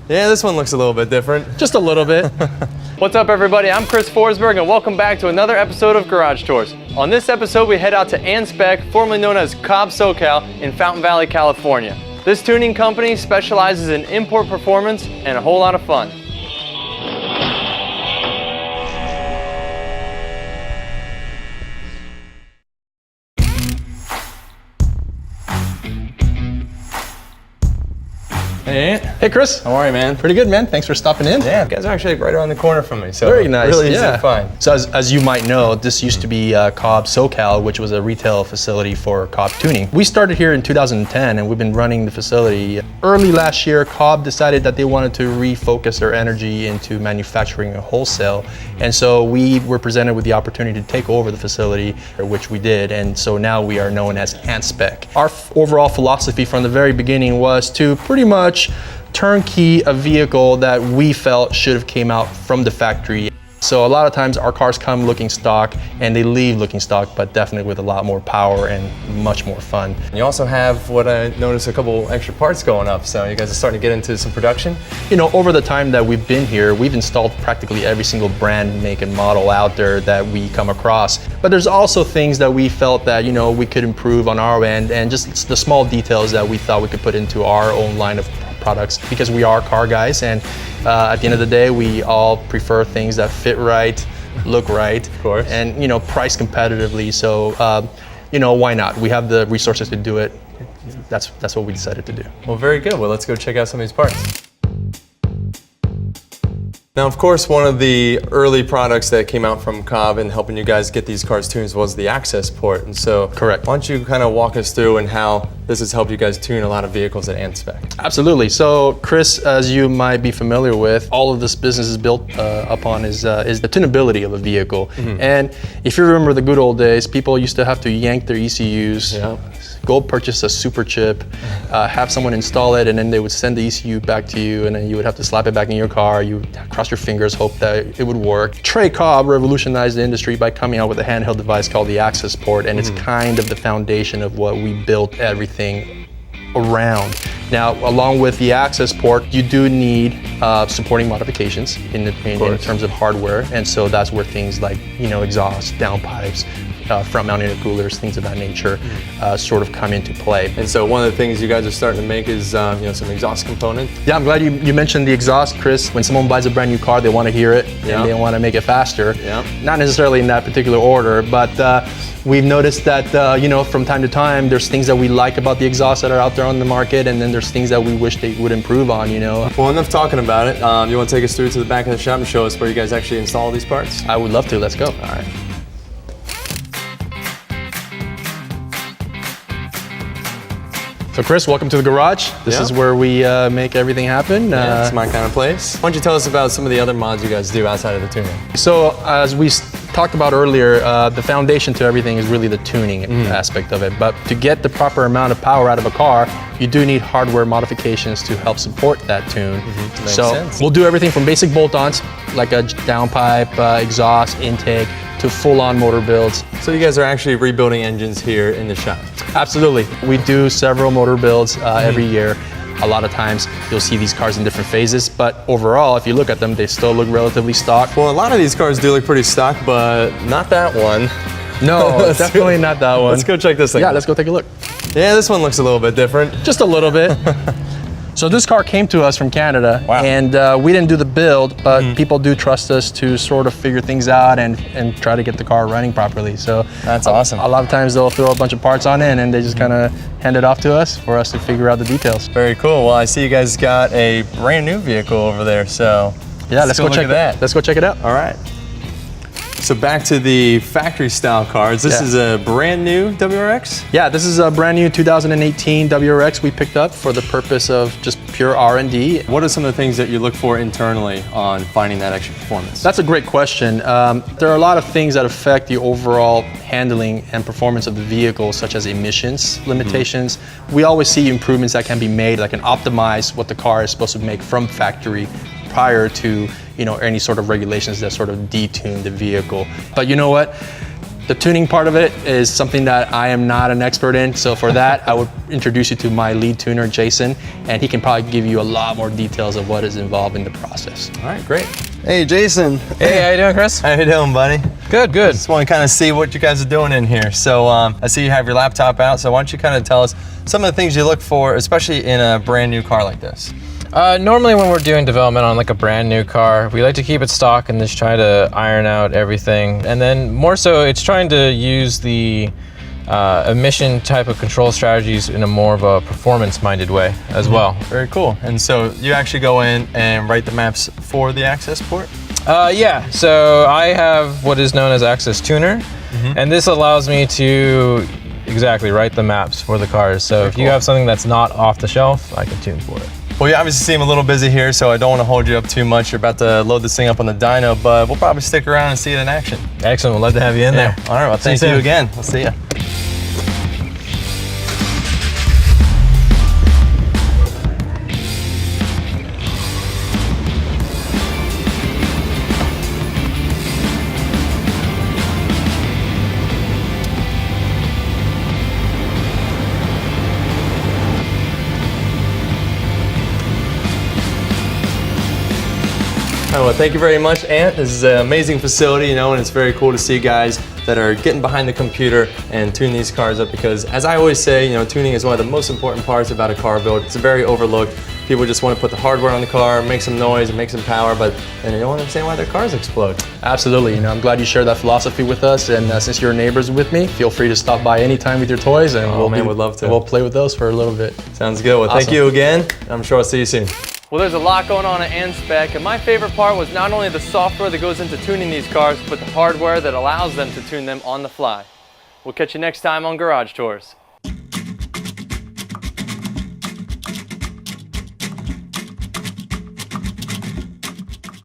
Yeah, this one looks a little bit different. Just a little bit. What's up, everybody? I'm Chris Forsberg, and welcome back to another episode of Garage Tours. On this episode, we head out to Antspec, formerly known as Cobb SoCal, in Fountain Valley, California. This tuning company specializes in import performance and a whole lot of fun. Hey, Hey Chris. how are you, man? Pretty good, man. Thanks for stopping in. Yeah, you guys are actually right around the corner from me, so Very nice. really easy to find. So as you might know, this used to be Cobb SoCal, which was a retail facility for Cobb tuning. We started here in 2010, and we've been running the facility. Early last year, Cobb decided that they wanted to refocus their energy into manufacturing and wholesale, and so we were presented with the opportunity to take over the facility, which we did, and so now we are known as Antspec. Our overall philosophy from the very beginning was to pretty much turnkey a vehicle that we felt should have came out from the factory. So a lot of times our cars come looking stock and they leave looking stock, but definitely with a lot more power and much more fun. You also have what I noticed, a couple extra parts going up, so you guys are starting to get into some production. You know, over the time that we've been here, we've installed practically every single brand, make, and model out there that we come across. But there's also things that we felt that, you know, we could improve on our end, and just the small details that we thought we could put into our own line of products, because we are car guys, and at the end of the day, we all prefer things that fit right, look right, of course, and you know, price competitively. So you know, why not? We have the resources to do it. That's what we decided to do. Well, very good. Well, let's go check out some of these parts. Now, of course, one of the early products that came out from Cobb and helping you guys get these cars tuned was the access port. And so, correct. Why don't you kind of walk us through and how this has helped you guys tune a lot of vehicles at Antspec? Absolutely. So, Chris, as you might be familiar with, all of this business is built upon is the tunability of a vehicle. Mm-hmm. And if you remember the good old days, people used to have to yank their ECUs. Yeah. Go purchase a super chip, have someone install it, and then they would send the ECU back to you, and then you would have to slap it back in your car. You would cross your fingers, hope that it would work. Trey Cobb revolutionized the industry by coming out with a handheld device called the access port, and it's kind of the foundation of what we built everything around. Now, along with the access port, you do need supporting modifications in terms of hardware, and so that's where things like, you know, exhaust, downpipes, front mounted intercoolers, things of that nature sort of come into play. And so one of the things you guys are starting to make is you know, some exhaust component. Yeah, I'm glad you mentioned the exhaust, Chris. When someone buys a brand new car, they want to hear it, and they want to make it faster. Yeah. Not necessarily in that particular order, but we've noticed that you know, from time to time, there's things that we like about the exhausts that are out there on the market, and then there's things that we wish they would improve on, you know. Well, enough talking about it. You want to take us through to the back of the shop and show us where you guys actually install these parts? I would love to. Let's go. All right. So Chris, welcome to the garage. This is where we make everything happen. Yeah, it's my kind of place. Why don't you tell us about some of the other mods you guys do outside of the tuning? So as we talked about earlier, the foundation to everything is really the tuning aspect of it. But to get the proper amount of power out of a car, you do need hardware modifications to help support that tune. Makes so sense. We'll do everything from basic bolt-ons, like a downpipe, exhaust, intake, to full-on motor builds. So you guys are actually rebuilding engines here in the shop? Absolutely. We do several motor builds every year. A lot of times you'll see these cars in different phases, but overall, if you look at them, they still look relatively stock. Well, a lot of these cars do look pretty stock, but not that one. No, definitely not that one. Let's go check this thing. Yeah, let's go take a look. Yeah, this one looks a little bit different. Just a little bit. So this car came to us from Canada, and we didn't do the build, but people do trust us to sort of figure things out and try to get the car running properly. So that's awesome. A lot of times they'll throw a bunch of parts on in, and they just kind of hand it off to us for us to figure out the details. Very cool. Well, I see you guys got a brand new vehicle over there, so yeah, let's go check that. Let's go check it out. All right. So back to the factory style cars. This is a brand new WRX? Yeah, this is a brand new 2018 WRX we picked up for the purpose of just pure R&D. What are some of the things that you look for internally on finding that extra performance? That's a great question. There are a lot of things that affect the overall handling and performance of the vehicle, such as emissions limitations. We always see improvements that can be made that can optimize what the car is supposed to make from factory prior to, you know, any sort of regulations that sort of detune the vehicle. But you know what? The tuning part of it is something that I am not an expert in. So for that, I would introduce you to my lead tuner, Jason, and he can probably give you a lot more details of what is involved in the process. All right, great. Hey, Jason. Hey, how you doing, Chris? How you doing, buddy? Good, good. Just want to kind of see what you guys are doing in here. So I see you have your laptop out, so why don't you kind of tell us some of the things you look for, especially in a brand new car like this? Normally when we're doing development on like a brand new car, we like to keep it stock and just try to iron out everything. And then more so, it's trying to use the emission type of control strategies in a more of a performance-minded way as well. Very cool. And so you actually go in and write the maps for the access port? Yeah, so I have what is known as Access Tuner, and this allows me to exactly write the maps for the cars. So if you have something that's not off the shelf, I can tune for it. Well, you obviously seem a little busy here, so I don't want to hold you up too much. You're about to load this thing up on the dyno, but we'll probably stick around and see it in action. Excellent, we'd love to have you in there. All right, well, thank you again. We'll see you. Well, thank you very much, Ant. This is an amazing facility, you know, and it's very cool to see guys that are getting behind the computer and tune these cars up because, as I always say, you know, tuning is one of the most important parts about a car build. It's very overlooked. People just want to put the hardware on the car, make some noise, and make some power, but then they don't understand why their cars explode. Absolutely, you know, I'm glad you share that philosophy with us, and since you're neighbors with me, feel free to stop by anytime with your toys, and would love to. We'll play with those for a little bit. Sounds good. Well, thank you again. I'm sure I'll see you soon. Well, there's a lot going on at Antspec, and my favorite part was not only the software that goes into tuning these cars, but the hardware that allows them to tune them on the fly. We'll catch you next time on Garage Tours.